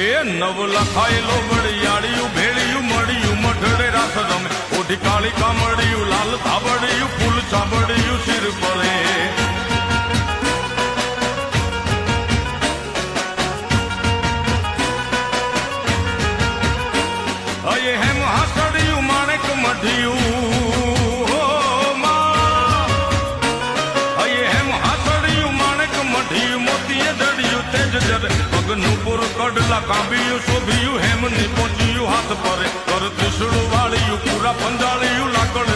એ નવ લખાયેલો વડિયાળિયું ભેળિયું મળ્યું મઢડે રાસ રમે ઓઢી કાળી કામડિયું લાલ ધાબડિયું ફૂલ ચાબડિયું શિર પરે અયે હેમ હાસડિયું માણેક મઢિયું હો માં અયે હેમ હાસડિયું માણેક મઢિયું મોતીએ જડિયું તેજ જરે પગનું પુર કડલા કાંબિયું શોભિયું હેમની પહોંચ્યું હાથ પરે કર ત્રિશુળ વાળિયું પૂરા પંજાળિયું લાકડ